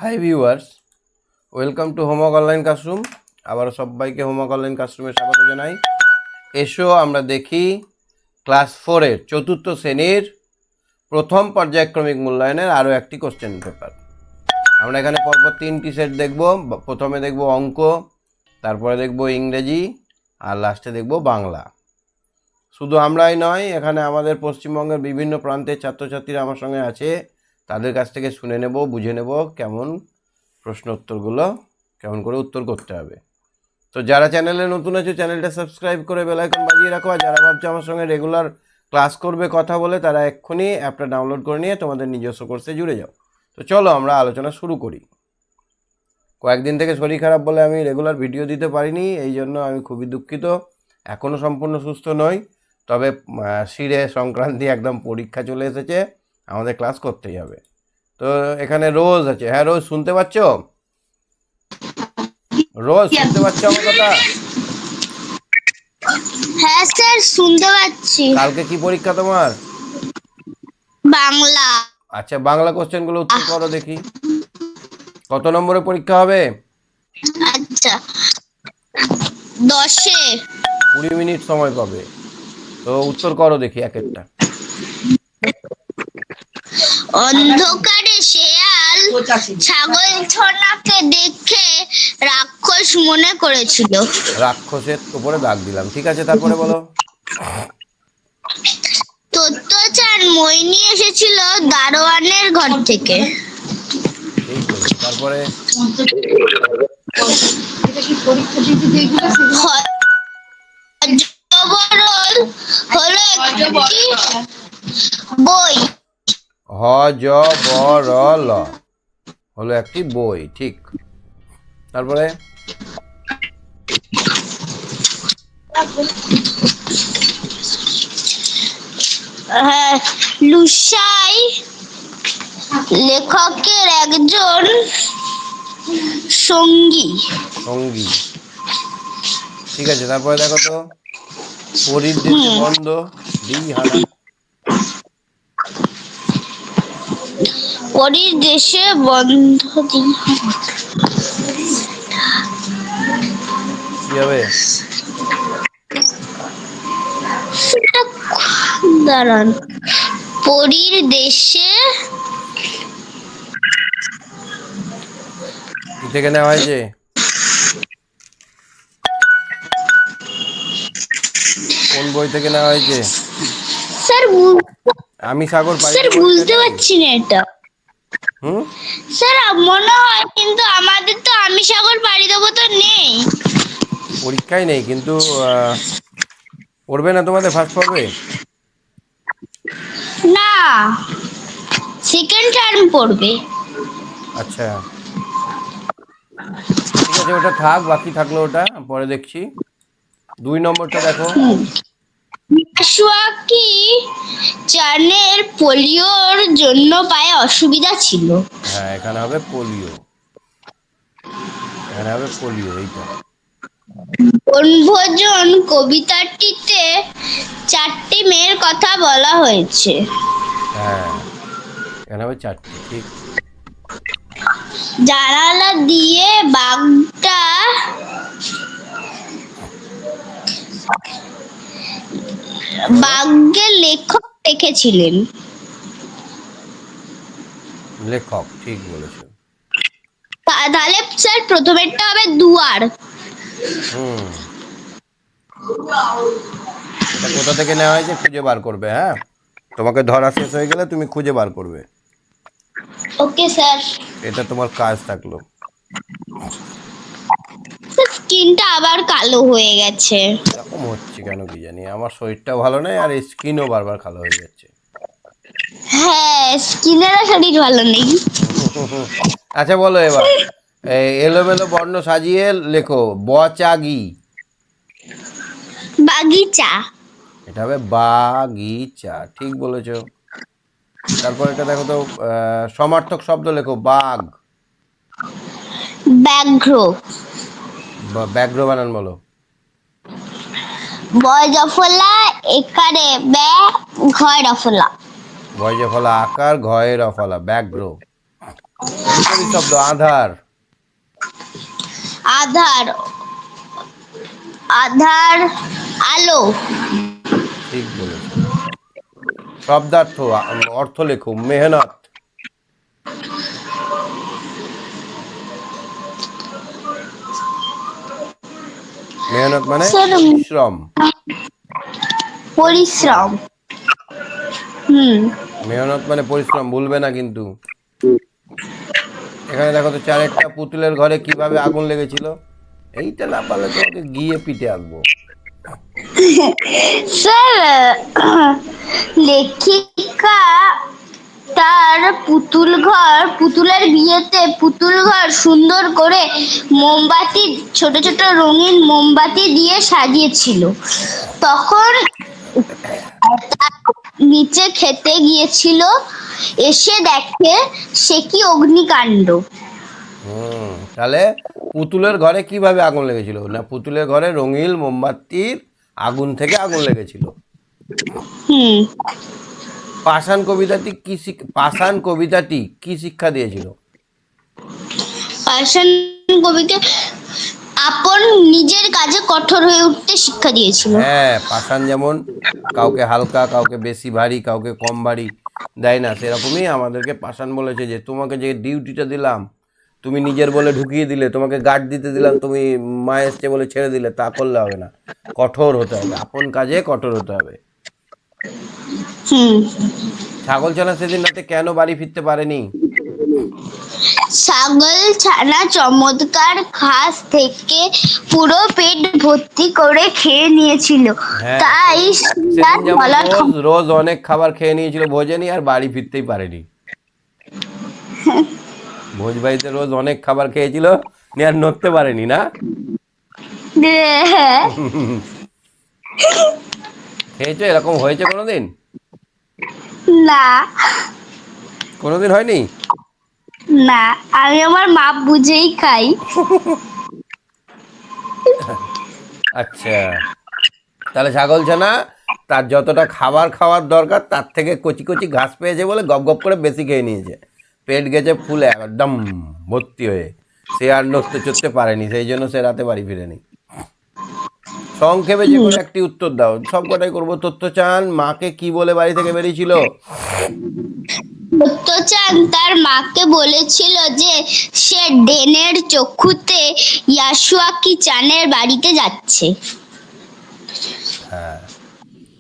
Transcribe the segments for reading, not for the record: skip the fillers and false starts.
Hi viewers, welcome to homework online classroom. আবার সবাইকে homework online ক্লাসরুমে স্বাগত জানাই। এসো আমরা দেখি ক্লাস 4-এর চতুর্থ শ্রেণীর প্রথম পর্যায়ক্রমিক মূল্যায়নের আরও একটি কোশ্চেন পেপার। আমরা এখানে পরপর 3টি সেট দেখব। প্রথমে দেখব অঙ্ক, তারপরে দেখব ইংরেজি, আর লাস্টে দেখব বাংলা। শুধু আমরাই নয়, এখানে আমাদের পশ্চিমবঙ্গের বিভিন্ন প্রান্তের ছাত্রছাত্রীরা আমার সঙ্গে আছে। তাদের কাছ থেকে শুনে নেব, বুঝে নেব কেমন প্রশ্ন উত্তরগুলো কেমন করে উত্তর করতে হবে। তো যারা চ্যানেলে নতুন আছে চ্যানেলটা সাবস্ক্রাইব করে বেল আইকন বাজিয়ে রাখো। আর যারা ভাবছে আমার সঙ্গে রেগুলার ক্লাস করবে কথা বলে, তারা এক্ষুনি অ্যাপটা ডাউনলোড করে নিয়ে তোমাদের নিজস্ব কোর্সে জুড়ে যাও। তো চলো আমরা আলোচনা শুরু করি। কয়েকদিন থেকে শরীর খারাপ বলে আমি রেগুলার ভিডিও দিতে পারিনি, এই জন্য আমি খুবই দুঃখিত। এখনও সম্পূর্ণ সুস্থ নই, তবে শিরে সংক্রান্তি একদম পরীক্ষা চলে এসেছে, আমাদের ক্লাস করতেই হবে। তো এখানে রোজ আছে। হ্যাঁ রোজ, শুনতে পাচ্ছ? রোজ শুনতে পাচ্ছ আমার কথা? হ্যাঁ স্যার, শুনতে পাচ্ছি। কালকে কি পরীক্ষা তোমার? বাংলা। আচ্ছা, বাংলা কোশ্চেনগুলো উত্তর করো দেখি। কত নম্বরের পরীক্ষা হবে? আচ্ছা, 10-এ। 20 মিনিট সময় পাবে, তো উত্তর করো দেখি এক একটা। অন্ধকারে শেয়াল ছাগল ছানাকে দেখে রাক্ষস মনে করেছিল। রাক্ষসের উপরে দাগ দিলাম, ঠিক আছে, তারপরে বলো। তত্ত্বচান মই নিয়ে এসেছিল দারোয়ানের ঘর থেকে। ঠিক বলেছো, তারপরে। হযবরল হলো একটি বই। হযবরল হলো একটি বই, ঠিক। তারপরে লুসাই লেখকের একজন সঙ্গী। সঙ্গী, ঠিক আছে, তারপরে দেখো তো। পরীর দেশে বন্ধ দিহানা। পরীর দেশে বন্ধ কি হবে? দাঁড়ান। পরীর দেশে কি থেকে নেওয়া হয়েছে? কোন বই থেকে নেওয়া হয়েছে? স্যার আমি সাগর পাড়ি স্যার দেবো বুঝতে নেই? পারছি না এটা। হুম, স্যার মনে হয়, কিন্তু আমাদের তো আমি সাগর পাড়ি দেবো তো নেই। পরীক্ষাই নেই, কিন্তু পড়বে না তোমাদের ফার্স্ট পড়বে? না, সেকেন্ড টার্ম পড়বে। আচ্ছা, ঠিক আছে, ওটা থাক, বাকি থাকলো ওটা পরে দেখছি। 2 নম্বরটা দেখো। মাসওয়াকি চানের পোলিওর জন্য পায়ে অসুবিধা ছিল। হ্যাঁ, এখানে হবে পোলিও, এখানে হবে পোলিও এইটা। বনভোজন কবিতাটিতে 4টি মেয়ের কথা বলা হয়েছে। হ্যাঁ, এখানে হবে 4টি, ঠিক। জানালা দিয়ে বাঘকে লেখক দেখেছিলেন। লেখক, ঠিক বলেছো। তাহলে স্যার প্রথমেরটা হবে দুয়ার। হুম, এটা কোথা থেকে নেওয়া হয়েছে খুঁজে বার করবে। হ্যাঁ, তোমাকে ধরা শেষ হয়ে গেলে তুমি খুঁজে বার করবে, ওকে স্যার। এটা তোমার কাজ থাকলো। স্কিনটা আবার কালো হয়ে গেছে। এরকম হচ্ছে কেন কি জানি, আমার শরীরটাও ভালো নেই আর স্কিনও বারবার কালো হয়ে যাচ্ছে। হ্যাঁ, স্কিনেরও শরীর ভালো নেই। আচ্ছা বলো এবার, এলোমেলো বর্ণ সাজিয়ে লেখো বচাগি। বাগিচা। এটা হবে বাগিচা, ঠিক বলেছো। তারপর এটা দেখো তো, সমার্থক শব্দ লেখো বাঘ। ব্যাঘ্র। ব্যাঘ্র বানান বলো। বয় জফলা একারে ঘয় রফলা। ভয় যে ফলা আকার, ঘয়ের অফলা, ব্যাঘ্র। বিপরীত শব্দ আধার। আধার, আধার, আলো। ঠিক বলেছো। শব্দার্থ অর্থ লেখো। মেহনত। মেহনত মানে স্যার, পরিশ্রম। পরিশ্রম। হুম। মেহনত মানে পরিশ্রম, ভুলবে না কিন্তু। এখানে দেখো তো, চার একটা পুতুলের ঘরে কিভাবে আগুন লেগেছিল। এইটা না পারলে তোমাকে গিয়ে পিটে আসবো। স্যার, লেখিকা তার পুতুলের বিয়েতে পুতুল ঘর সুন্দর করে মোমবাতি, ছোট ছোট রঙিন মোমবাতি দিয়ে সাজিয়েছিল। তখন নিচে খেতে গিয়েছিল, এসে দেখে সে কি অগ্নিকাণ্ড। তাহলে পুতুলের ঘরে কিভাবে আগুন লেগেছিল না, পুতুলের ঘরে রঙিন মোমবাতির আগুন থেকে আগুন লেগেছিল। হুম। পাষাণ কবিতাটি কি শিক্ষা দিয়েছিল? পাষাণ কবিকে আপন নিজের কাজে কঠোর হয়ে উঠতে শিক্ষা দিয়েছিল। হ্যাঁ, পাষাণ যেমন কাউকে হালকা, কাউকে বেশি ভারী, কাউকে কম ভারী দেয় না, সেরকমই আমাদেরকে পাষাণ বলেছে যে তোমাকে যে ডিউটিটা দিলাম তুমি নিজের বলে ঢুকিয়ে দিলে, তোমাকে গার্ড দিতে দিলাম তুমি মা এসছে বলে ছেড়ে দিলে, তা করলে হবে না। কঠোর হতে হবে, আপন কাজে কঠোর হতে হবে। হুম। ছাগল ছানা সেদিন রাতে কেন বাড়ি ফিরতে পারেনি? ছাগল ছানা চমৎকার ঘাস থেকে পুরো পেট ভর্তি করে খেয়ে নিয়েছিল, হ্যাঁ, তাই সেদিন সে আর সেদিন যেমন বলার রোজ রোজ অনেক খাবার খেয়ে নিয়েছিল ভোজেনি, আর বাড়ি ফিরতেই পারেনি। ভোজ বাড়িতে রোজ অনেক খাবার খেয়েছিল, নিয়ে আর নড়তে পারেনি না। খেয়েছো, এরকম হয়েছে কোনোদিন? না, কোনোদিন হয়নি? না, আমি আমার মাপ বুঝেই খাই। আচ্ছা, তাহলে ছাগল ছানা তার যতটা খাবার খাওয়ার দরকার তার থেকে কচি কচি ঘাস পেয়েছে বলে গপ গপ করে বেশি খেয়ে নিয়েছে। পেট গেছে ফুলে একদম ভর্তি হয়ে, সে আর নড়তে চড়তে পারেনি, সেই জন্য সে রাতে বাড়ি ফিরেনি। সংক্ষেপে যে কোনো একটি উত্তর দাও, সব কটাই করবো। তথ্য চান মাকে কি বলে বাড়ি থেকে বেরিয়েছিল? সত্যচাঁদ তার মাকে বলেছিল যে সে ডেনের চক্ষুতে ইয়াসুয়াকি চানের বাড়িতে যাচ্ছে। হ্যাঁ,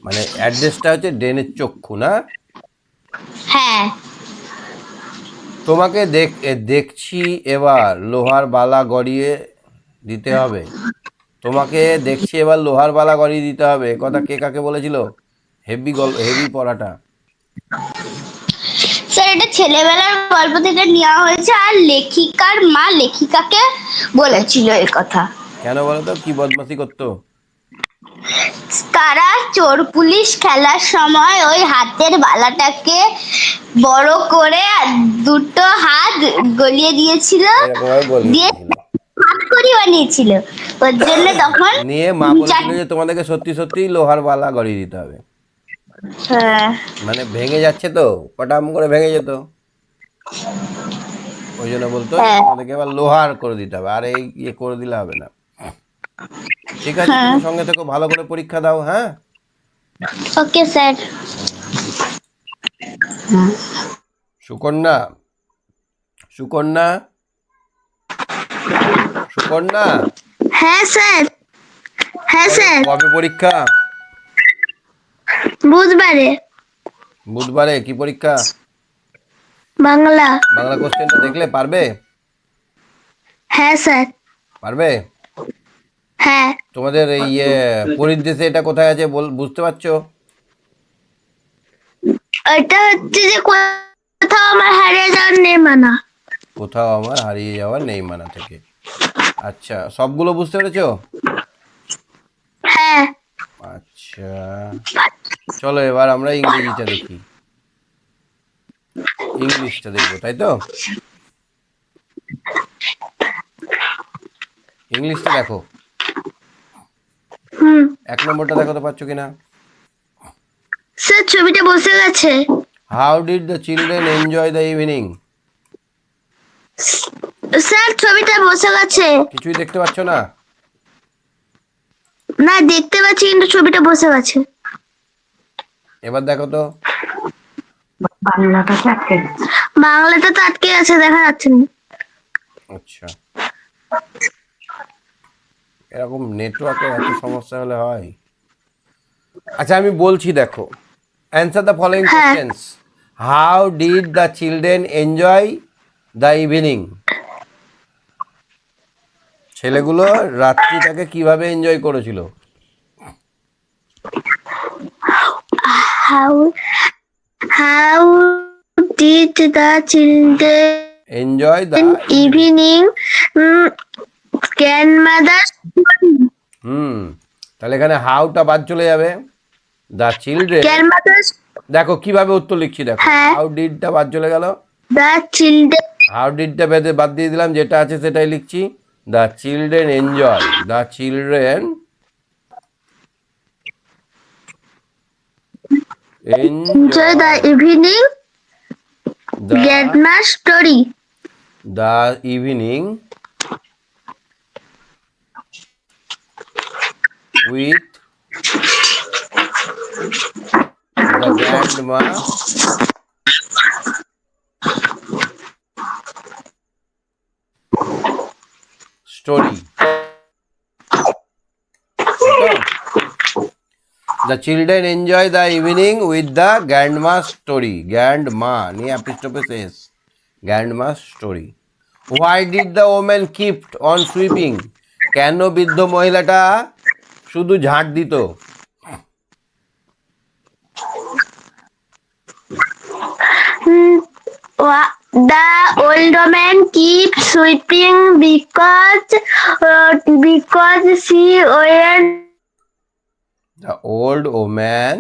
মানে অ্যাড্রেসটা হচ্ছে ডেনের চক্ষু না। হ্যাঁ। তোমাকে দেখছি এবার লোহার বালা গড়িয়ে দিতে হবে। তোমাকে দেখছি এবার লোহার বালা গড়িয়ে দিতে হবে, এ কথা কে কাকে বলেছিল? হেভি পড়াটা। স্যার, এটা ছেলেবেলার গল্প থেকে নেওয়া হয়েছে, আর লেখিকার মা লেখিকাকে বলেছিল এই কথা। কেন বলো তো, কি বদমাশি করতো? তারা চোর পুলিশ খেলার সময় ওই হাতের বালাটাকে বড় করে দুটো হাত গলিয়ে দিয়েছিল, এরকম ভাবে গলিয়ে দিয়ে দিয়েছিল। হাত করি বানিয়েছিল। ওর জন্য তখন নিয়ে মা বলেছিল যে তোমাদেরকে সত্যি সত্যি লোহার বালা গড়িয়ে দিতে হবে। হ্যাঁ। মানে ভেঙে যাচ্ছে তো, পটাম করে ভেঙে যেত, ওই জন্য বলতো যে হ্যাঁ। তোমাদেরকে এবার লোহার করে দিতে হবে, আর এই ইয়ে করে দিলে হবে না। ঠিক আছে, হ্যাঁ। তুমি সঙ্গে থেকো, ভালো করে পরীক্ষা দাও। হ্যাঁ, ওকে স্যার। দিচ্ছি। সুকন্যা, সুকন্যা, সুকন্যা, হ্যাঁ স্যার। হ্যাঁ কবে স্যার। কবে পরীক্ষা? বুধবারে। বুধবারে। কি পরীক্ষা? বাংলা। বাংলা কোশ্চেনটা দেখলে পারবে? হ্যাঁ স্যার। পারবে? হ্যাঁ। তোমাদের এই পরিদেশে এটা কোথায় আছে বুঝতে পারছো? এটা হচ্ছে যে কোথাও আমার হারিয়ে যাওয়ার নেই মানা। কোথাও আমার হারিয়ে যাওয়ার নেই মানা থেকে। আচ্ছা, সবগুলো বুঝতে পেরেছো? হ্যাঁ। আচ্ছা, চলো এবার আমরা ইংরেজিটা দেখি। ইংলিশটা দেখবো, তাই তো? ইংলিশটা দেখো। হুম। 1 নম্বরটা দেখো তো, পাচ্ছ কিনা? স্যার, ছবিটা বসে গেছে। How did the children enjoy the evening? Sir ছবিটা বসে গেছে। কিছুই দেখতে পাচ্ছ না? না দেখতে পাচ্ছি কিন্তু ছবিটা বসে গেছে। এবার দেখো তো। বাংলাটা তো আটকে আছে, দেখা যাচ্ছে না। আচ্ছা, এরকম নেটওয়ার্কের এত সমস্যা হলে হয়। আচ্ছা আমি বলছি, দেখো, অ্যান্সার দ্য ফলোইং হ্যাঁ। Questions. How did the children enjoy the evening? ছেলেগুলো রাত্রিটাকে কিভাবে এনজয় করেছিল? How how did the children enjoy the evening grandmother? তাহলে এখানে হাউটা বাদ চলে যাবে। The children, grandmother. দেখো কিভাবে উত্তর লিখছি, দেখো হ্যাঁ। হাউ ডিডটা বাদ চলে গেল, দ্য চিলড্রেন হাউ ডিডটা বেঁধে বাদ দিয়ে দিলাম, যেটা আছে সেটাই লিখছি। The children enjoy, the children enjoy the evening grandma story. The evening with the grandma story. The children enjoy the evening with the grandma story, grandma নিয়ে অ্যাপিস্ট্রফি শেষ, grandma story. Why did the women kept on sweeping? কেন বৃদ্ধ মহিলাটা শুধু ঝাঁট দিত? The old woman keeps sweeping because she wears. The old woman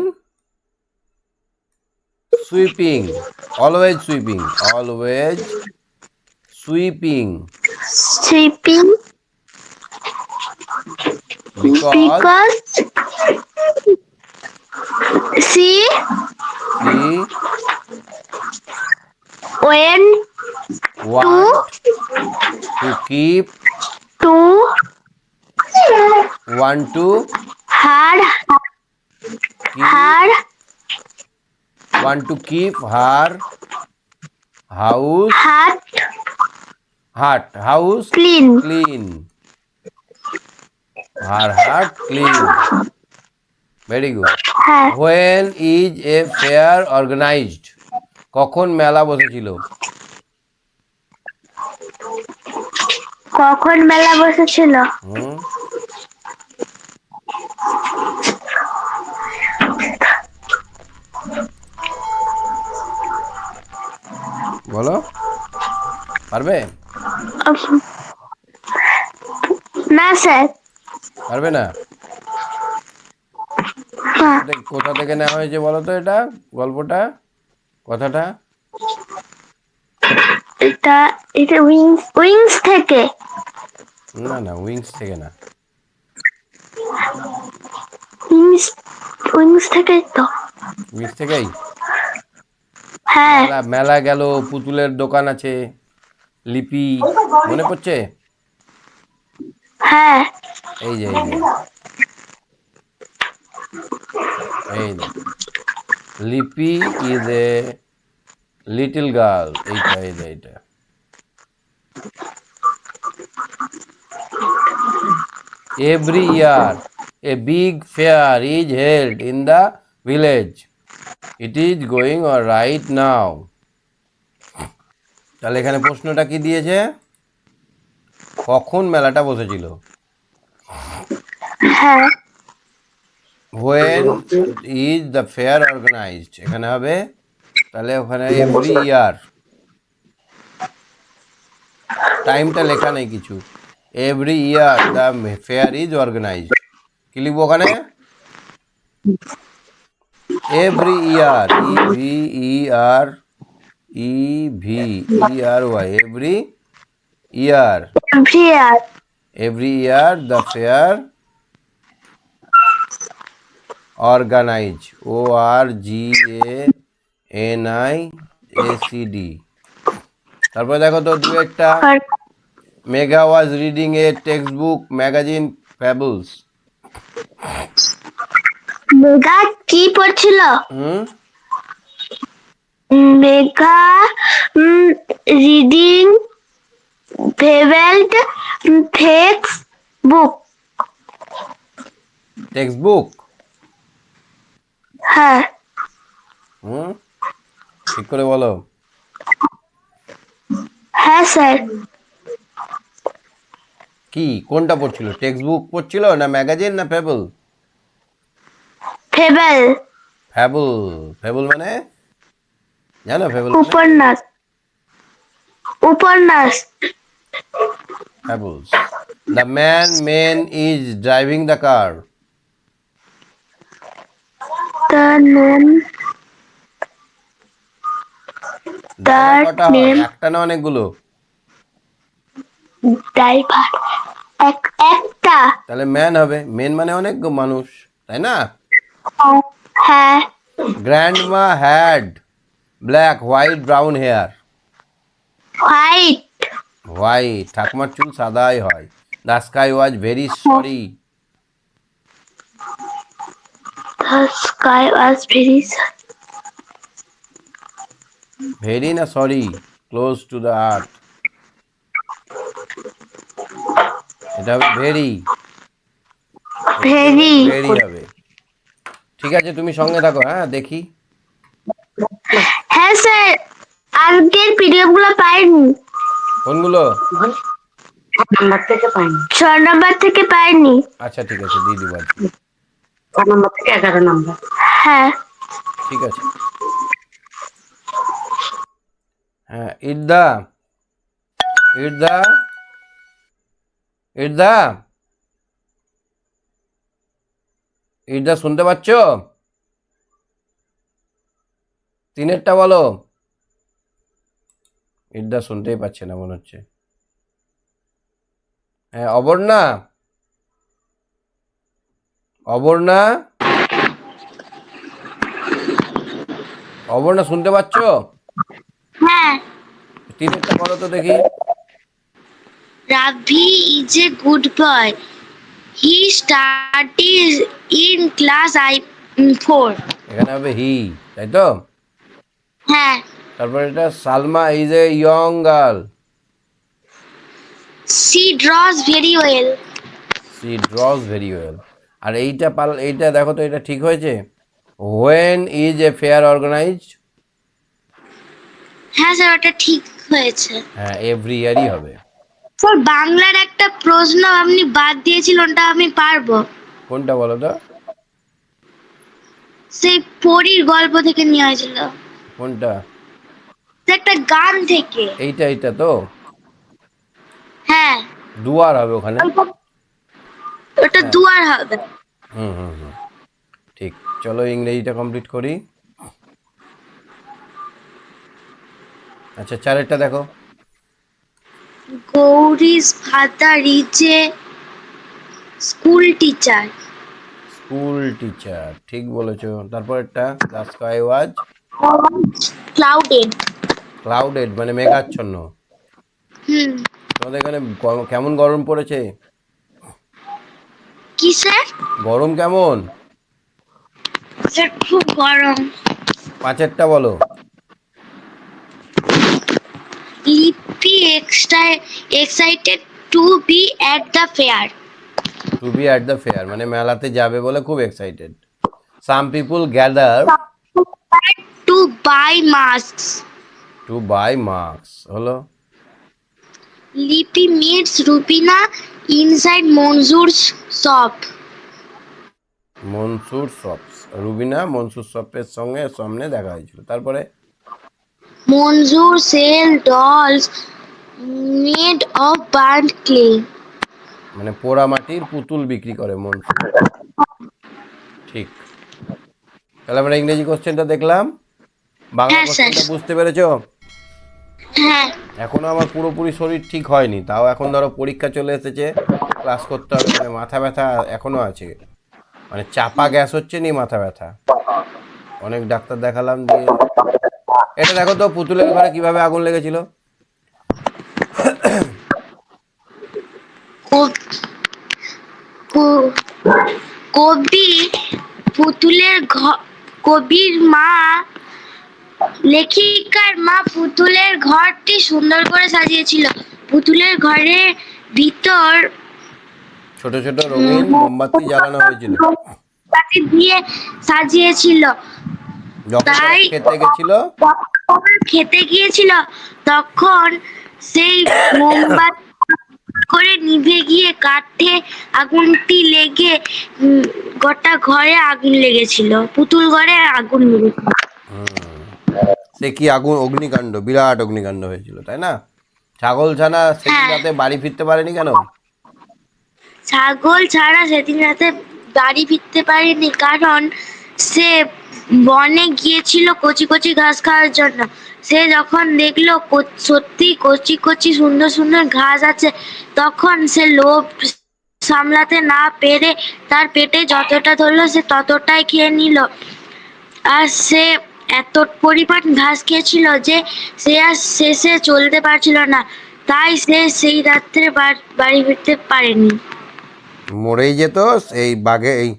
sweeping, always sweeping, always sweeping Sweeping because she went want to keep to want to her want to keep her house house clean. her heart clean. Very good. হ্যাঁ। When is a fair organized? কখন মেলা বসেছিল? কখন মেলা বসেছিল? বলো, পারবে? না স্যার। পারবে না? কোথা থেকে নেওয়া হয়েছে বলো তো, এটা গল্পটা, কথাটা? এটা এটা উইংস থেকে। না না, উইংস থেকে না। উইংস থেকে তো। উইংস থেকেই? হ্যাঁ। মেলা গেল, পুতুলের দোকান আছে, লিপি, মনে পড়ছে? হ্যাঁ। এই যে এই লিপি ইজ এ লিটল গার্ল, এইটা every year a big fair is held in the village, it is going on right now. তাহলে এখানে প্রশ্নটা কি দিয়েছে? কখন মেলাটা বসেছিল? হ্যাঁ। When is the fair organized? এখানে হবে, তাহলে ওখানে এভরি ইয়ার, টাইমটা লেখা নেই কিছু। Every year the fair is organised, কি লিখবো ওখানে? Every year, EVER every year the fair organise, ORGANIZED। তারপরে দেখো তো দু একটা, Megha was reading a textbook magazine Fables. Megha কি পড়ছিল? হুম Megha reading favourite textbook. Textbook. হ্যাঁ হুম ঠিক করে বলো। হ্যাঁ স্যার। কি কোনটা পড়ছিল? টেক্সট বুক পড়ছিল না ম্যাগাজিন না ফেবল? Fable fable. ফেবল মানে জানো? ফেবল মানে উপন্যাস। উপন্যাস। ফ্যাবলস। The man is driving the car. তার নাম তার কটা হয়? নেম একটা না অনেকগুলো? ড্রাইভার। একটা। তাহলে ম্যান হবে। মেন মানে অনেক মানুষ, তাই না? হ্যাঁ। Grandma had black white brown hair. White. White. ঠাকুমার চুল সাদাই হয়। The sky was very sorry. The sky was very very না sorry? Close to the earth. এটা হবে ভেরি। very। ভেরি হবে। ঠিক আছে, তুমি সঙ্গে থাকো। হ্যাঁ দেখি। হ্যাঁ স্যার, আজকের পিডিএফ গুলো পাইনি। কোনগুলো? 6 নম্বর থেকে পাইনি। আচ্ছা ঠিক আছে, দিয়ে দিব আজকে। 4 নম্বর থেকে 11 নম্বর। হ্যাঁ। ঠিক আছে। হ্যাঁ ইট দা শুনতে পাচ্ছ? তিনেরটা বলো। ইটদা শুনতেই পাচ্ছে না মনে হচ্ছে। হ্যাঁ অবর্ণা। অবর্ণা শুনতে পাচ্ছ? হ্যাঁ। তিনেরটা বলো তো দেখি। Ravi is a good boy. He studies in class 4. এখানে হবে হি, তাই তো? হ্যাঁ। তারপর এটা Salma is a young girl. She draws very well. She draws very well. আর এইটা দেখো তো, এটা ঠিক হয়েছে? When is a fair organized. হ্যাঁ স্যার, ওটা ঠিক হয়েছে। হ্যাঁ এভরি ইয়ারই হবে। স্যার বাংলার একটা প্রশ্ন আপনি বাদ দিয়েছিলেন, ওটা আমি পারবো। কোনটা বলো তো? সেই পরীর গল্প থেকে নেওয়া হয়েছিল। কোনটা? একটা গান থেকে। এইটা তো হ্যাঁ। দুয়ার হবে ওখানে। ওটা হ্যাঁ। দুয়ার হবে। হুম ঠিক। চলো ইংরেজিটা কমপ্লিট করি। আচ্ছা চারেরটা দেখো। গৌরী's father is a school teacher. School teacher, ঠিক বলেছো। তারপরেরটা the sky was Clouded. Clouded মানে মেঘাচ্ছন্ন। তোমাদের এখানে কেমন গরম পড়েছে? কি স্যার? গরম কেমন? স্যার খুব গরম। পাঁচেরটা বলো। লিপি excited to be at the fair. To be at the fair মানে মেলাতে যাবে বলে খুব excited. Some people gather To buy masks. To buy mask হলো। Lippy meets Rupina inside Monzoor's shop. Mansoor shops, Rubina Mansoor শপের সঙ্গে সামনে দেখা হয়েছিল। তারপরে Monzoor sell dolls made of burnt clay. মানে পোড়া মাটির পুতুল বিক্রি করে মনসুর। ঠিক। তাহলে আমরা ইংরেজি কোশ্চেনটা দেখলাম। বাংলা হ্যাঁ, কোশ্চেনটা স্যার। বুঝতে পেরেছো? হ্যাঁ। এখনো আমার পুরোপুরি শরীর ঠিক হয়নি, তাও এখন ধরো পরীক্ষা চলে এসেছে, ক্লাস করতে হবে, মানে মাথা ব্যথা এখনো আছে, মানে চাপা গ্যাস হচ্ছে নি, মাথা ব্যথা। অনেক ডাক্তার দেখালাম দিয়ে। এটা দেখো তো পুতুলের ঘরে কিভাবে আগুন লেগেছিল। কবির মা লেখিকার মা পুতুলের ঘরটি সুন্দর করে সাজিয়েছিল। পুতুলের ঘরের ভিতর ছোট ছোট রঙিন মোমবাতি জ্বালানো হয়েছিল মোমবাতি দিয়ে সাজিয়েছিল। যখন তারা তাই খেতে গেছিল। যখন খেতে গিয়েছিল তখন সেই মোমবাতি করে নিভে গিয়ে কাঠে আগুনটি লেগে গোটা ঘরে আগুন লেগেছিল, পুতুল ঘরে আগুন লেগেছিল। সে কি আগুন, অগ্নিকাণ্ড, বিরাট অগ্নিকাণ্ড হয়েছিল, তাই না? ছাগল ছানা সেদিন হ্যাঁ। রাতে বাড়ি ফিরতে পারেনি কেন? ছাগল ছাড়া সেদিন রাতে বাড়ি ফিরতে পারেনি কারণ সে বনে গিয়েছিল কচি কচি ঘাস খাওয়ার জন্য। সে যখন দেখলো সত্যি কচি কচি সুন্দর সুন্দর ঘাস আছে, তখন সে লোভ সামলাতে না পেরে তার পেটে যতটা ধরলো সে ততটাই খেয়ে নিল। আর সে এত পরিমাণ ঘাস খেয়েছিল যে সে আর শেষে চলতে পারছিল না, তাই সে সেই রাত্রে বাড়ি ফিরতে পারেনি। মরেই যেত, এই বাঘে এই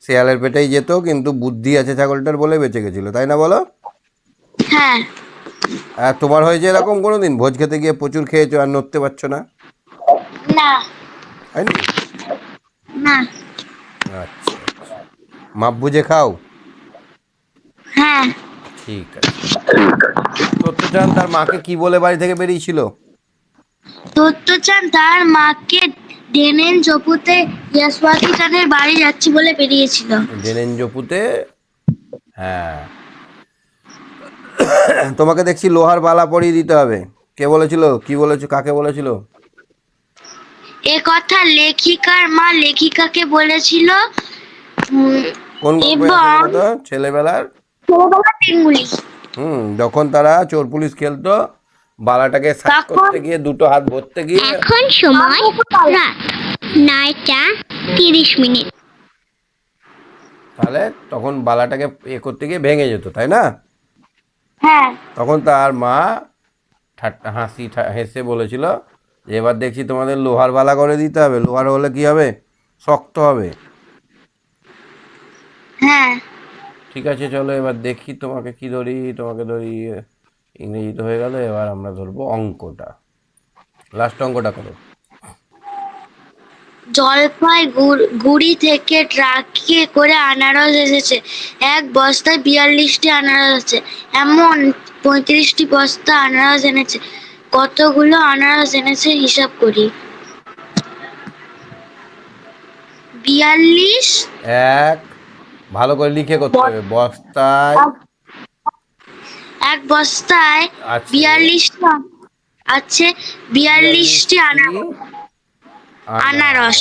শেয়ালের পেটেই যেত, কিন্তু বুদ্ধি আছে ছাগলটার বলে বেঁচে গেছিল, তাই না বলো? হ্যাঁ। আর তোমার হয়েছে এরকম কোনোদিন ভোজ খেতে গিয়ে প্রচুর খেয়েছো আর নড়তে পারছো না? না। হয়নি? না। আচ্ছা আচ্ছা, মাপ বুঝে খাও। হ্যাঁ। ঠিক আছে। সত্যচান তার মাকে কি বলে বাড়ি থেকে বেরিয়েছিল? দত্তচাঁদ তার মাকে ডেনেন জপুতে ইয়াসওয়াতি খানের বাড়ি যাচ্ছি বলে বেরিয়েছিল। জেনেন জপুতে, হ্যাঁ। তোমাকে দেখছি লোহার বালা পরিয়ে দিতে হবে, কে বলেছিল, কি বলেছো, কাকে বলেছিল? এ কথা লেখিকার মা লেখিকাকে বলেছিল। কোন গল্পে আছে এবং বলো তো? ছেলেবেলার ছোটবেলা পেঙ্গুলি। যখন তারা চোর পুলিশ খেলতো, বালাটাকে সাইড তখন করতে গিয়ে দুটো হাত ভরতে গিয়ে, এখন সময় রাত 9টা 30 মিনিট। তাহলে তখন বালাটাকে করতে গিয়ে ভেঙে যেত, তাই না? হ্যাঁ। তখন তার মা হেসে বলেছিল যে এবার দেখছি তোমাদের লোহার বালা করে দিতে হবে। লোহার হলে কি হবে? শক্ত হবে। হ্যাঁ। ঠিক আছে, চলো এবার দেখি তোমাকে কি ধরি। তোমাকে ধরি, ইংরেজি তো হয়ে গেল, এবার আমরা ধরবো অঙ্কটা। লাস্ট অঙ্কটা করো। জলপাইগুড়ি থেকে ট্রাকে করে আনারস এসেছে। এক বস্তায় 42টি আনারস আছে। এমন 35টি বস্তা আনারস এনেছে। কতগুলো আনারস এনেছে হিসাব করি। 42 এক, ভালো করে লিখে করতে হবে। বস্তায় এক বস্তায় আছে 42টা আছে। 42টি আনারস।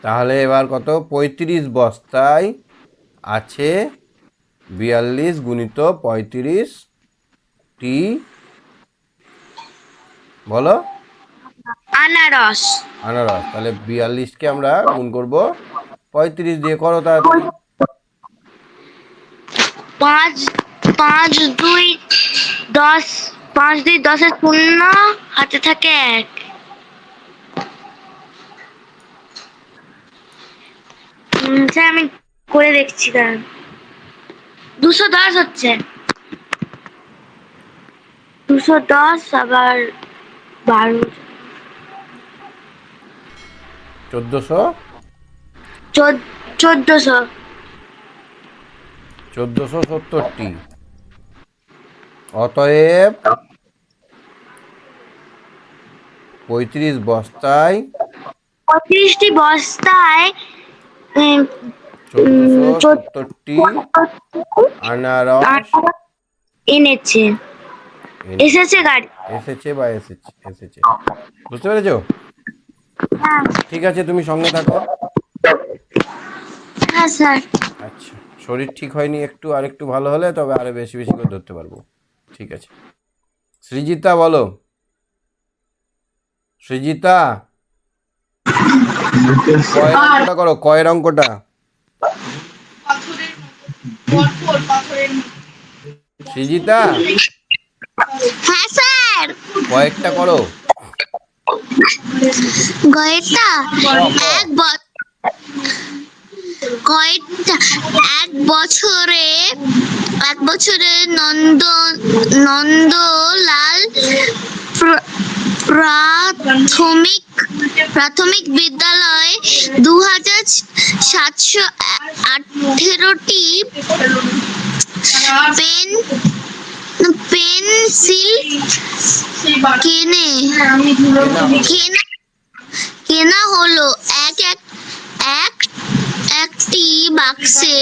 তাহলে এবার কত? 35 বস্তায় আছে 42 গুণিত 35 টি, বলো, আনারস। আনারস। তাহলে 42কে আমরা গুণ করব 35 দিয়ে। করো তাড়াতাড়ি। 5 5 2 10, 5 2 10 শূন্য, হাতে থাকে 1। স্যার আমি করে দেখছি, দাঁড়ান। 210 হচ্ছে। 210 আবার 12, 1400, 1400। 1470টি। অতএব 35 বস্তায় 35টি বস্তায় 1470টি আনারস এনেছে। এসেছে গাড়ি। এসেছে বা এসেছে, বুঝতে পেরেছো? হ্যাঁ। ঠিক আছে, তুমি সঙ্গে থাকো। হ্যাঁ স্যার। আচ্ছা, শরীর ঠিক হয়নি একটু, আর একটু ভালো হলে তবে আরো বেশি বেশি করে ধরতে পারবো। ঠিক আছে, সৃজিতা বলো। সৃজিতা, কয়ের অঙ্কটা করো, কয়ের অঙ্কটা। সৃজিতা, হ্যাঁ স্যার। কয়েকটা করো। গয়েরটা ক, ক। কয়েকটা এক বছরে নন্দলাল প্র- প্রাথমিক প্রাথমিক বিদ্যালয়ে 2718টি পেন্সিল কেনা হলো। একটি বাক্সে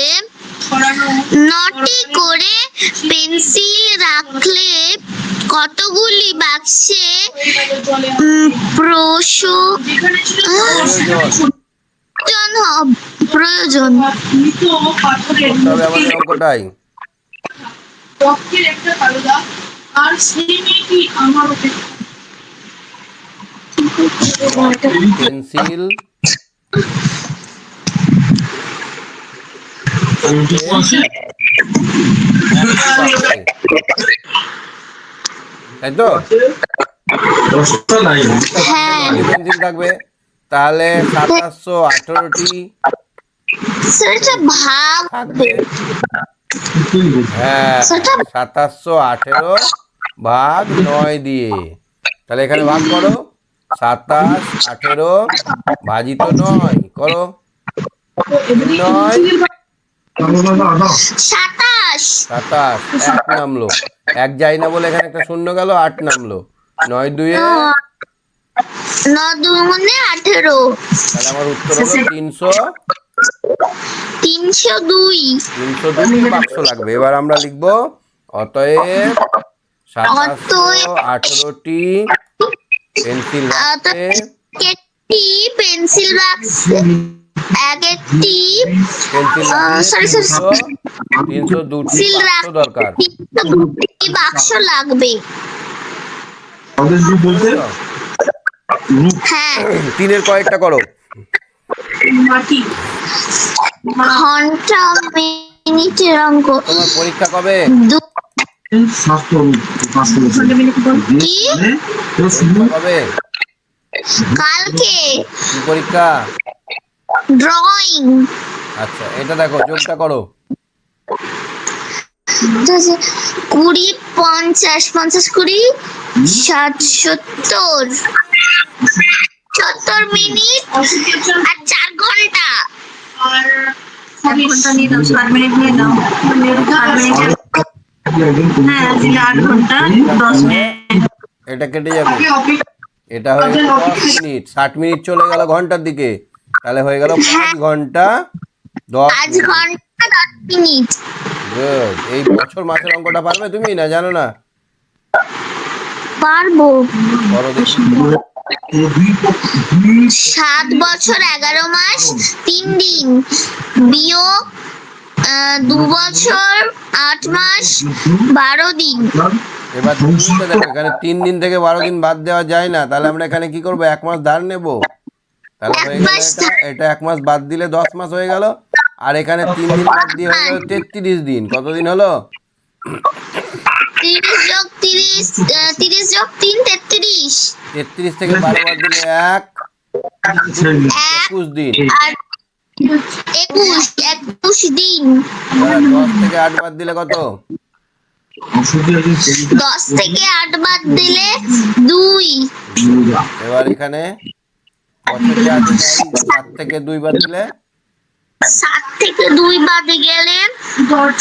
9টি করে পেন্সিল রাখলে কতগুলি বাক্সে প্রয়োজন? করতে হবে আমাদের অঙ্কটাই। পেন্সিল তাই তো? হ্যাঁ, পেন্সিল থাকবে, তাহলে 2718টি সেটা ভাগ থাকবে। হ্যাঁ, 2718 ভাগ 9 দিয়ে, তাহলে এখানে ভাগ করো। 27 18 ভাজিত 9 করো। 9 27 27 এক নামলো, এক যাই না বলে এখানে একটা শূন্য গেল, 8 নামলো। 9 দুয়ে 9 দুগুণে 18, তাহলে আমার উত্তর হলো 302। 302টি বাক্স লাগবে। এবার আমরা লিখবো অতএব 2718টি পেন্সিল বাক্সে একটি পেন্সিল বাক্স একটি পেন্সিল 302টি বাক্স দরকার। 302টি বাক্স লাগবে। হ্যাঁ, 3-এর কয়েকটা করো। ঘন্টা মিনিটের অঙ্ক। তোমার পরীক্ষা কবে? কি? কবে? কালকে কি পরীক্ষা? ড্রয়িং। আচ্ছা, এটা দেখো, যোগটা করো। 20 50 50 20 60 70 মিনিট আর 4 ঘন্টা। এটা কেটে যাবে, এটা হয়ে গেল 10 মিনিট। 60 মিনিট চলে গেল ঘন্টার দিকে, তাহলে হয়ে গেল 5 ঘন্টা 10 5 মিনিট। ঘন্টা 10 মিনিট। গুড। এই বছর মাসের অঙ্কটা পারবে তুমি, না জানো না? পারবো। করো দেখি। 7 বছর 11 মাস 3 দিন বিয়োগ 2 বছর 8 মাস 12 দিন। এবার তিনটা দেখো, এখানে 3 দিন থেকে 12 দিন বাদ দেওয়া যায় না, তাহলে আমরা এখানে কি করব? 1 মাস ধার নেব। তাহলে হয়ে গেল এটা 1 মাস বাদ দিলে 10 মাস হয়ে গেল, আর এখানে 3 দিন বাদ দিয়ে হয়ে গেল 33 দিন। কত দিন হলো? 30 যোগ 30 30 যোগ 3 33। 33 থেকে 12 বাদ দিলে 21 দিন। আর 21 দিন। 10 থেকে 8 বাদ দিলে কত? 10 থেকে 8 বাদ দিলে 2। এবার এখানে বছরে আছে 7 থেকে 2 বাদ দিলে 7 থেকে 2 বাদ গেলে 5।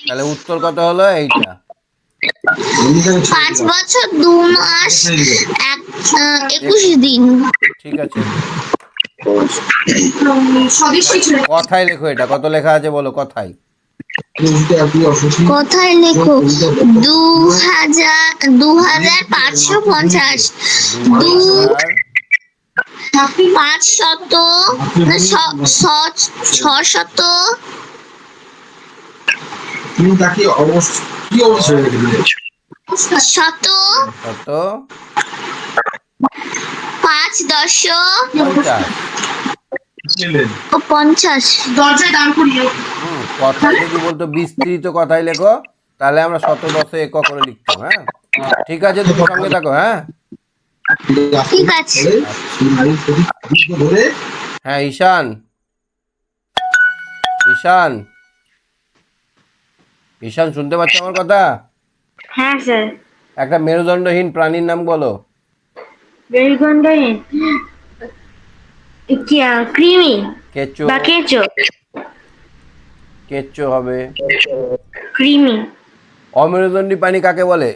তাহলে উত্তর কত হলো? এইটা। 5 বছর 2 মাস 21 দিন। ঠিক আছে, কথায় লেখো। এটা কত লেখা আছে বলো কথায়? কোথায় লেখো? 2550। 500 600 শত কত? 5 10 50। 50। কথায় যদি বলতো বিস্তৃত কথায় লেখো, তাহলে আমরা 100 10 একক করে লিখতাম। হ্যাঁ, ঠিক আছে, তুমি সঙ্গে থাকো। হ্যাঁ, ঠিক আছে। হ্যাঁ ঈশান, ঈশান, ঈশান শুনতে পাচ্ছ আমার কথা? হ্যাঁ স্যার। একটা মেরুদণ্ডহীন প্রাণীর নাম বলো। মেরুদণ্ডহীন কৃমি কেঁচো, বা কেঁচো। কেঁচো হবে। কৃমি। অমেরুদণ্ডী প্রাণী কাকে বলে?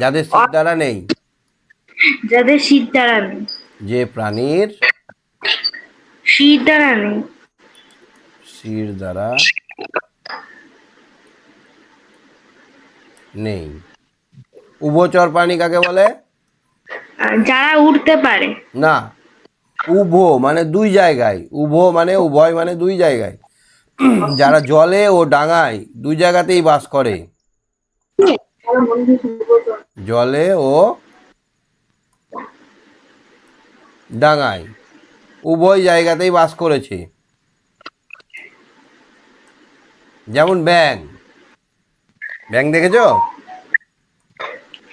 যাদের শির দ্বারা নেই। যাদের শীত দ্বারা নেই। যে প্রাণীর শীত দ্বারা নেই। শির দ্বারা নেই। উভচর প্রাণী কাকে বলে? যারা উঠতে পারে। না, উভো মানে দুই জায়গায়, উভো মানে উভয় মানে দুই জায়গায়, যারা জলে ও ডাঙায় দুই জায়গাতেই বাস করে। জলে ও ডাঙায় উভয় জায়গাতেই বাস করেছে। যেমন ব্যাং, ব্যাং দেখেছো?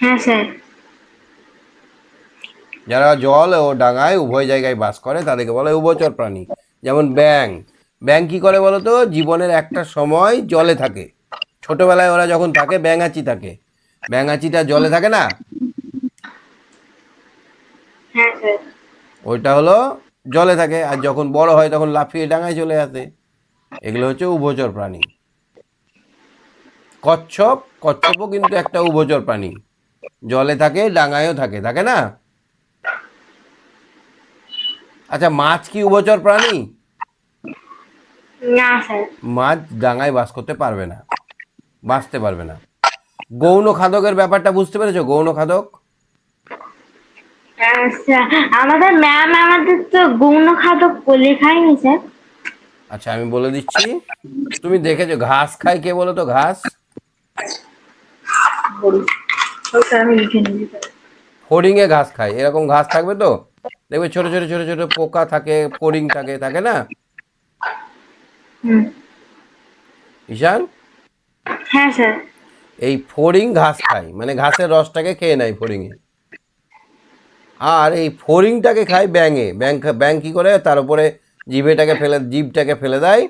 হ্যাঁ স্যার। যারা জল ও ডাঙায় উভয় জায়গায় বাস করে তাদেরকে বলে উভচর প্রাণী। যেমন ব্যাং, ব্যাং কি করে বলো তো? জীবনের একটা সময় জলে থাকে। ছোটবেলায় ওরা যখন থাকে ব্যাঙাচি থাকে, ব্যাঙাচিটা জলে থাকে না, হ্যাঁ স্যার। ওইটা হলো জলে থাকে, আর যখন বড় হয় তখন লাফিয়ে ডাঙায় চলে আসে। এগুলো হচ্ছে উভচর প্রাণী। কচ্ছপ, কচ্ছপও কিন্তু একটা উভচর প্রাণী, জলে থাকে ডাঙায়ও থাকে, থাকে না? আচ্ছা, মাছ কি উভচর প্রাণী? না স্যার। মাছ ডাঙায় বাস করতে পারবে না, বাঁচতে পারবে না। গৌণ খাদকের ব্যাপারটা বুঝতে পেরেছো? গৌণ খাদক আচ্ছা, আমাদের ম্যাম আমাদের তো গৌণ খাদক লেখায়নি স্যার। আচ্ছা আমি বলে দিচ্ছি, তুমি দেখেছো ঘাস খায় কে বলো তো? ঘাস, ওটা আমি লিখে নিবি স্যার। ফড়িংয়ে ঘাস খায়, এরকম ঘাস থাকবে তো, দেখবে ছোট ছোট ছোট ছোট পোকা থাকে, ফড়িং থাকে, থাকে না হুম। ঈশান? হ্যাঁ স্যার। এই ফড়িং ঘাস খায়, মানে ঘাসের রসটাকে খেয়ে নেয় ফড়িংয়ে। আর এই ফড়িংটাকে খায় ব্যাঙে। ব্যাঙ কি করে? তার উপরে জিভটাকে ফেলে দেয়,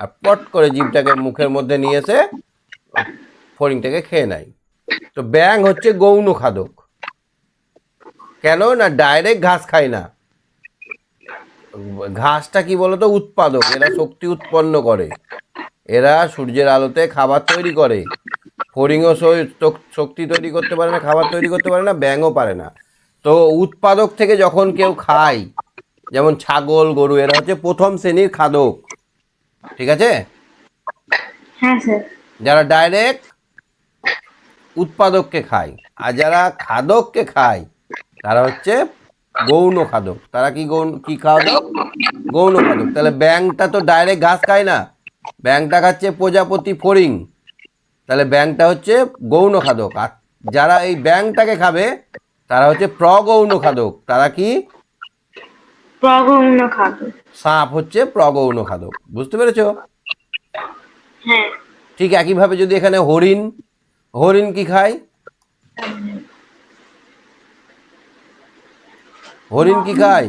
আর পট করে জিভটাকে মুখের মধ্যে নিয়ে এসে ফড়িংটাকে খেয়ে নেয়। তো ব্যাঙ হচ্ছে গৌণ খাদক। কেন না? ডাইরেক্ট ঘাস খায় না, ঘাসটা কি বলতো উৎপাদক, এরা শক্তি উৎপন্ন করে, এরা সূর্যের আলোতে খাবার তৈরি করে। ফড়িংও শক্তি তৈরি করতে পারে না, খাবার তৈরি করতে পারে না, ব্যাঙও পারে না। তো উৎপাদক থেকে যখন কেউ খায়, যেমন ছাগল গরু, এরা হচ্ছে প্রথম শ্রেণীর খাদক, ঠিক আছে? হ্যাঁ স্যার। যারা ডাইরেক্ট উৎপাদককে খায়, আর যারা খাদককে খায় তারা হচ্ছে গৌণ খাদক। তারা কি খাদক? গৌণ খাদক। তাহলে ব্যাঙটা তো ডাইরেক্ট ঘাস খায় না, ব্যাঙটা খাচ্ছে প্রজাপতি, ফড়িং, তাহলে ব্যাঙটা হচ্ছে গৌণ খাদক। আর যারা এই ব্যাঙটাকে খাবে তারা হচ্ছে প্রগৌণ খাদক। তারা কি? প্রগৌণ খাদক। সাপ হচ্ছে প্রগৌণ খাদক। বুঝতে পেরেছো? হ্যাঁ। ঠিক একইভাবে যদি এখানে হরিণ, হরিণ কি খায়? হরিণ কি খায়?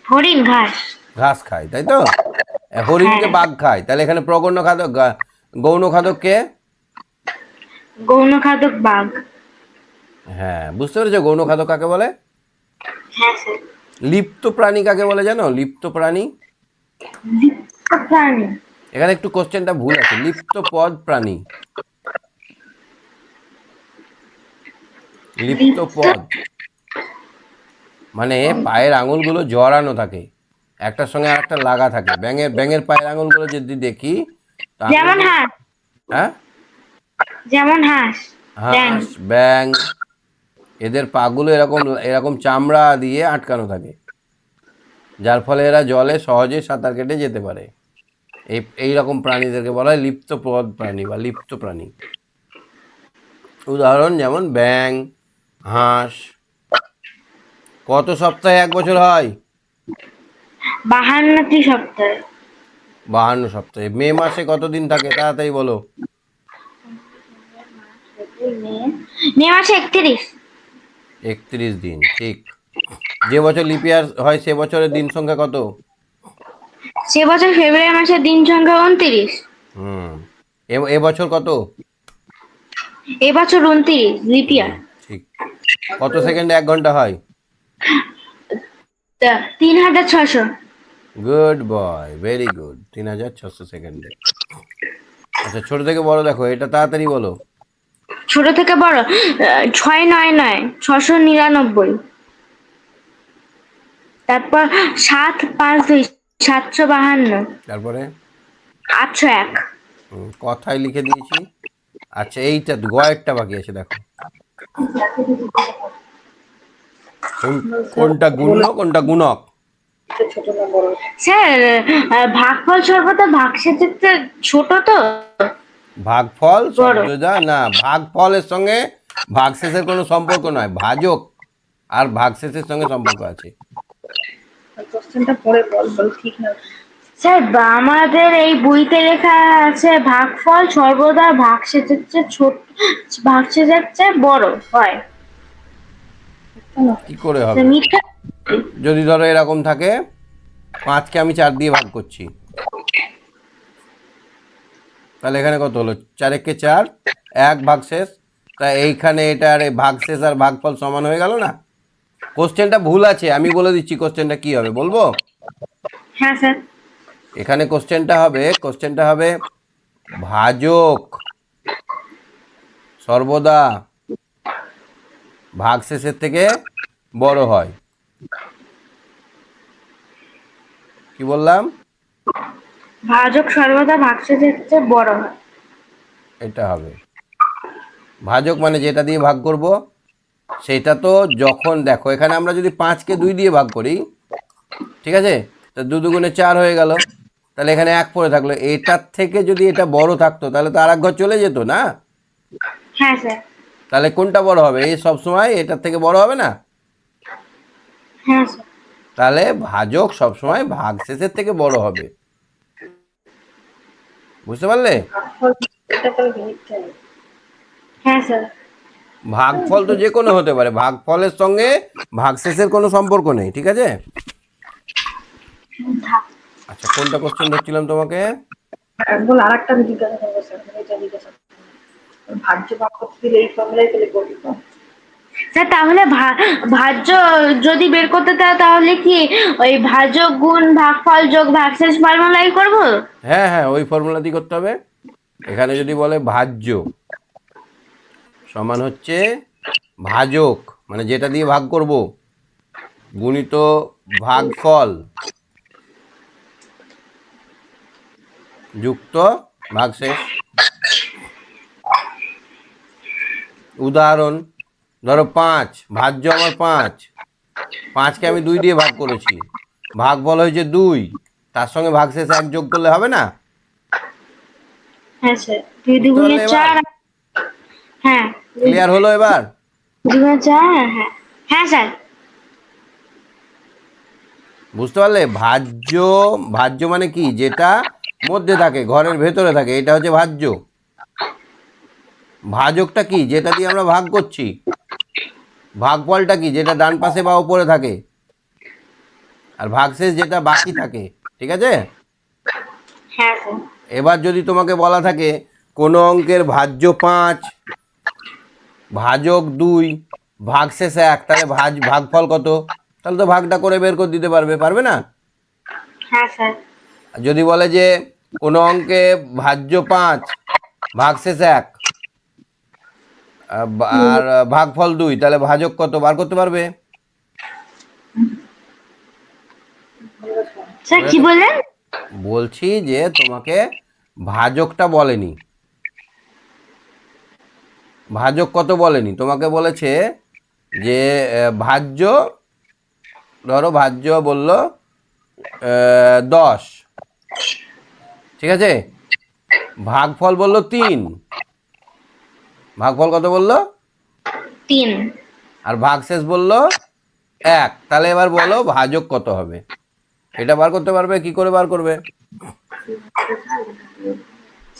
হরিণ ঘাস। ঘাস খায়, তাই তো? হরিণকে বাঘ খায়, তাহলে এখানে প্রগৌণ খাদক, গৌণ খাদক কে? গৌণ খাদক বাঘ। হ্যাঁ, বুঝতে পেরেছো গৌণ খাদক কাকে বলে? হ্যাঁ স্যার। লিপ্ত প্রাণী কাকে বলে জানো? লিপ্ত প্রাণী, লিপ্ত প্রাণী। এখানে একটু কোশ্চেনটা ভুল আছে। লিপ্ত পদ প্রাণী, লিপ্ত পদ মানে পায়ের আঙুলগুলো জড়ানো থাকে, একটার সঙ্গে আরেকটা লাগা থাকে। ব্যাঙের পায়ের আঙুলগুলো যদি দেখি, যেমন হাঁস। হ্যাঁ, যেমন হাঁস। হাঁস, ব্যাঙ, এদের পাগুলো এরকম এরকম চামড়া দিয়ে আটকানো থাকে, যার ফলে এরা জলে সহজে সাঁতার কেটে যেতে পারে। এইরকম প্রাণীদেরকে বলা হয় লিপ্ত পদ প্রাণী বা লিপ্ত প্রাণী। উদাহরণ যেমন ব্যাঙ, হাঁস। কত সপ্তাহে এক বছর হয়? 52টি সপ্তাহে। 52 সপ্তাহে। মে মাসে কত দিন থাকে তাড়াতাড়ি বলো? মে মাসে 31। 31 দিন, ঠিক। যে বছর লিপ ইয়ার হয় সে বছরের দিন সংখ্যা কত? সে বছর ফেব্রুয়ারি মাসের দিন সংখ্যা 29। হুম। এবছর কত? এবছর 29 লিপ ইয়ার। ঠিক। কত সেকেন্ডে 1 ঘন্টা হয়? 3600। Good boy, very good. 3600 সেকেন্ডে। আচ্ছা, ছোট থেকে বড় দেখো, এটা তাড়াতাড়ি বলো। ছোট থেকে বড় 699 699। তারপর 752 752। তারপরে? 801। কথায় লিখে দিয়েছি। আচ্ছা, এইটা গয়েরটা বাকি আছে, দেখো। কোনটা গুণ্য কোনটা গুণক? স্যার ভাগফল সর্বদা ভাগশেষের চেয়ে ছোট তো। ভাগফল বড়। শব্দটা না, ভাগফলের সঙ্গে ভাগশেষের কোনো সম্পর্ক নয়, ভাজক আর ভাগশেষের সঙ্গে সম্পর্ক আছে। স্যার আমাদের এই বইতে লেখা আছে ভাগফল সর্বদা ভাগশেষের চেয়ে ছোট, ভাগশেষের চেয়ে বড় হয়। কি করে স্যার হবে? মিথ্যা। যদি ধরো এরকম থাকে, 5কে আমি 4 দিয়ে ভাগ করছি, তাহলে এখানে কত হলো? 4 × 4 1 ভাগশেষ। তা এইখানে এটা আর এই ভাগশেষ আর ভাগফল সমান হয়ে গেল না? কোশ্চেনটা ভুল আছে, আমি বলে দিচ্ছি কোশ্চেনটা কি হবে, বলবো? হ্যাঁ স্যার। এখানে কোশ্চেনটা হবে ভাজক সর্বদা ভাগশেষের থেকে বড় হয়। কি বললাম? ভাজক সর্বদা ভাগশেষের চেয়ে বড় হয়। এটা হবে ভাজক, মানে যেটা দিয়ে ভাগ করব সেটা। তো যখন দেখো এখানে আমরা যদি 5কে 2 দিয়ে ভাগ করি, ঠিক আছে, তো 2 দুগুণে 4 হয়ে গেল, তাহলে এখানে 1 পড়ে থাকলো। এটার থেকে যদি এটা বড় থাকতো তাহলে তো আর এক ঘর চলে যেত না? হ্যাঁ স্যার। তাহলে কোনটা বড় হবে? এই সব সময় এটার থেকে বড় হবে না? হ্যাঁ স্যার। তাহলে ভাজক সবসময় ভাগশেষের থেকে বড় হবে। বুঝতে পারলে? হ্যাঁ স্যার। ভাগফল তো যে কোনো হতে পারে, ভাগফলের সঙ্গে ভাগশেষের কোনো সম্পর্ক নেই, ঠিক আছে? আচ্ছা, কোনটা কোশ্চেন ধরছিলাম তোমাকে? বল আরেকটা আমি জিজ্ঞাসা করবো স্যার, এটা জিজ্ঞাসা ভাজ্য বাক্য দিলে এই ফর্মুলাই পেলে করবি তো? স্যার তাহলে ভাজ্য যদি বের করতে চাও তাহলে কি ওই ভাজক গুণ ভাগফল যোগ ভাগশেষ ফর্মুলাই করব? হ্যাঁ হ্যাঁ, ওই ফর্মুলাতেই করতে হবে। এখানে যদি বলে ভাজ্য সমান হচ্ছে ভাজক, মানে যেটা দিয়ে ভাগ করব, গুণিত ভাগফল যুক্ত ভাগশেষ। উদাহরণ ধরো 5, ভাজ্য আমার 5, 5কে আমি 2 দিয়ে ভাগ করেছি, ভাগফল হয়েছে 2, তার সঙ্গে ভাগশেষ 1 যোগ করলে হবে না? হ্যাঁ স্যার। 2 বুঝতে দুগুণে পারলে এবার? 4। হ্যাঁ। ক্লিয়ার হলো এবার? 2 দুগুণে 4। হ্যাঁ হ্যাঁ স্যার। বুঝতে পারলে? ভাজ্য, ভাজ্য মানে কি? যেটা মধ্যে থাকে, ঘরের ভেতরে থাকে, এটা হচ্ছে ভাজ্য। ভাজকটা কি? যেটা দিয়ে আমরা ভাগ করছি। ভাগফলটা কি? যেটা ডান পাশে বা উপরে থাকে। আর ভাগশেষ যেটা বাকি থাকে, ঠিক আছে? হ্যাঁ স্যার। এবার যদি তোমাকে বলা থাকে কোনো অঙ্কের ভাজ্য 5, ভাজক 2, ভাগশেষ 1, তাহলে ভাগফল কত? তাহলে তো ভাগটা করে বের করে দিতে পারবে না? হ্যাঁ স্যার। আর যদি বলে যে কোনো অঙ্কে ভাজ্য 5, ভাগশেষ 1, আর ভাগফল 2, তাহলে ভাজক কত বার করতে পারবে? স্যার কি বললেন? বলছি যে তোমাকে ভাজকটা বলেনি, ভাজক কত বলেনি, তোমাকে বলেছে যে ভাজ্য, ধরো ভাজ্য বলল 10, ঠিক আছে, ভাগফল বলল 3, ভাগফল কত বলল? 3। আর ভাগশেষ বলল 1, তাহলে এবার বলো ভাজক কত হবে? এটা বার করতে পারবে? কি করে বার করবে?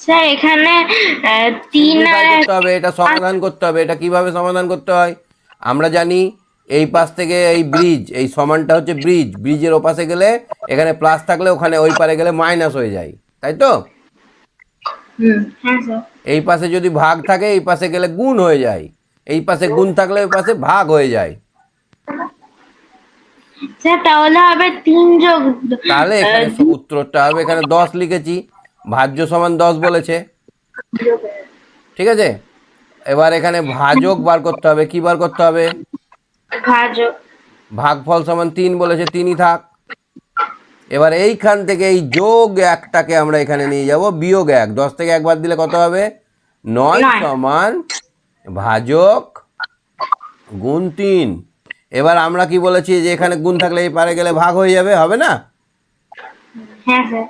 স্যার এখানে 3 সিম্পলিফাই আর করতে হবে, এটা সমাধান করতে হবে। এটা কিভাবে সমাধান করতে হয় আমরা জানি। এই পাশ থেকে এই ব্রিজ, এই সমানটা হচ্ছে ব্রিজ, ব্রিজের ওপাশে গেলে এখানে প্লাস থাকলে ওখানে ওই পারে গেলে মাইনাস হয়ে যায়, তাই তো? হ্যাঁ স্যার। এই পাশে যদি ভাগ থাকে এই পাশে গেলে গুণ হয়ে যায়, এই পাশে গুণ থাকলে ওই পাশে ভাগ হয়ে যায়। স্যার তাহলে হবে 3 যোগ তাহলে এখানে উত্তরটা হবে, এখানে 10 লিখেছি, ভাজ্য সমান 10 বলেছে, ঠিক আছে? এবার এখানে ভাজক বার করতে হবে, কি বার করতে হবে? ভাজক। ভাগফল সমান 3 বলেছে, 3ই থাক। এবার এইখান থেকে এই যোগ 1টাকে আমরা এখানে নিয়ে যাব বিয়োগ 1, 10 থেকে 1 বাদ দিলে কত হবে? 9 9 সমান ভাজক গুণ 3। এবার আমরা কি বলেছি যে এখানে গুণ থাকলে এই পারে গেলে ভাগ হয়ে যাবে, হবে না? হ্যাঁ স্যার।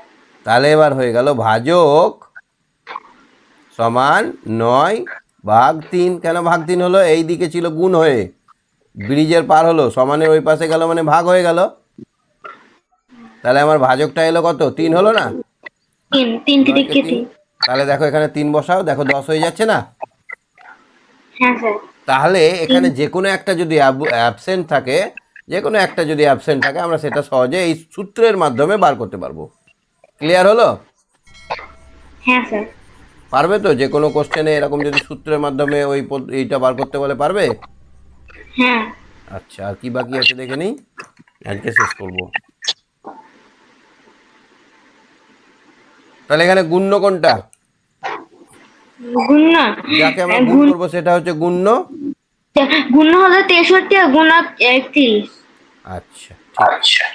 তাহলে এবার হয়ে গেল ভাজক সমান 9 ভাগ 3। কেন ভাগ 3 হলো? এই দিকে ছিল গুণ হয়ে, ব্রিজের পার হলো, সমানের ওই পাশে গেল মানে ভাগ হয়ে গেল। তাহলে আমার ভাজকটা এলো কত? 3 হলো না? 3 9 কে থেকে 3, তাহলে দেখো এখানে 3 বসাও, দেখো 10 হয়ে যাচ্ছে না? হ্যাঁ স্যার। তাহলে এখানে যে কোনো একটা যদি অ্যাবসেন্ট থাকে, যে কোনো একটা যদি অ্যাবসেন্ট থাকে, আমরা সেটা সহজে এই সূত্রের মাধ্যমে বার করতে পারবো। ক্লিয়ার হলো? হ্যাঁ স্যার। পারবে তো? যে কোনো কোশ্চেনে এরকম যদি সূত্রের মাধ্যমে এইটা বার করতে বলে পারবে? হ্যাঁ। আচ্ছা, আর কি বাকি আছে দেখে নিই, আজকে শেষ করব। তাহলে এখানে গুণ্য কোনটা? গুণ যাকে আমরা গুণ করবো সেটা হচ্ছে গুণ্য। গুণ হলো 63 আর গুণ 31। আচ্ছা,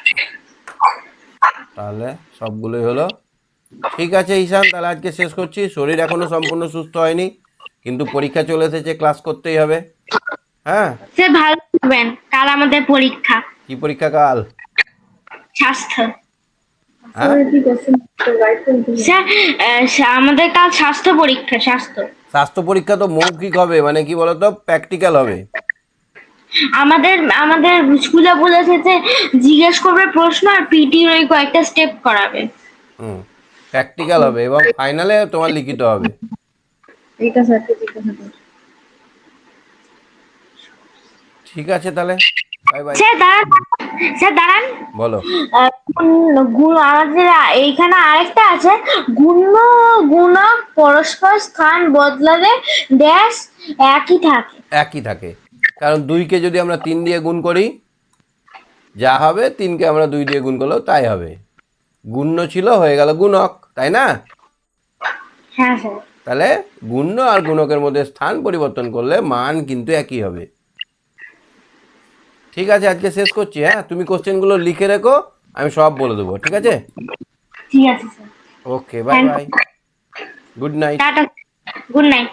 ঠিক, তাহলে সবগুলোই হলো। ঠিক আছে ঈশান, তাহলে আজকে শেষ করছি। শরীর এখনো সম্পূর্ণ সুস্থ হয়নি, কিন্তু পরীক্ষা চলে এসেছে, ক্লাস করতেই হবে। হ্যাঁ, স্যার ভালো থাকবেন, কাল আমাদের পরীক্ষা। কি পরীক্ষা কাল? স্বাস্থ্য। হ্যাঁ, স্যার আমাদের কাল স্বাস্থ্য পরীক্ষা। স্বাস্থ্য পরীক্ষা তো মৌখিক হবে, মানে কি বলতো, প্র্যাকটিক্যাল হবে। আমাদের আমাদের স্কুলে বলেছে যে জিজ্ঞেস করবে প্রশ্ন আর পিটির ওই কয়েকটা স্টেপ করাবে। প্র্যাকটিক্যাল হবে এবং ফাইনালে তোমার লিখিত হবে। এইটা স্যারকে জিজ্ঞাসা করো। ঠিক আছে তাহলে, বাই বাই। স্যার দাঁড়ান। বলো। আমাদের এইখানে আরেকটা আছে, গুণ্য গুণক পরস্পর স্থান বদলালে ড্যাশ একই থাকে। একই থাকে, কারণ 2কে যদি আমরা 3 দিয়ে গুণ করি যা হবে, 3কে আমরা 2 দিয়ে গুণ করলেও তাই হবে। গুণ্য ছিল, হয়ে গেল গুণক, তাই না? হ্যাঁ স্যার। তাহলে গুণ্য আর গুণকের মধ্যে স্থান পরিবর্তন করলে মান কিন্তু একই হবে। ঠিক আছে, আজকে শেষ করছি। হ্যাঁ, তুমি কোশ্চেনগুলো লিখে রেখো, আমি সব বলে দেবো, ঠিক আছে? ঠিক আছে sir. Okay, bye bye, good night. টাটা, গুড নাইট।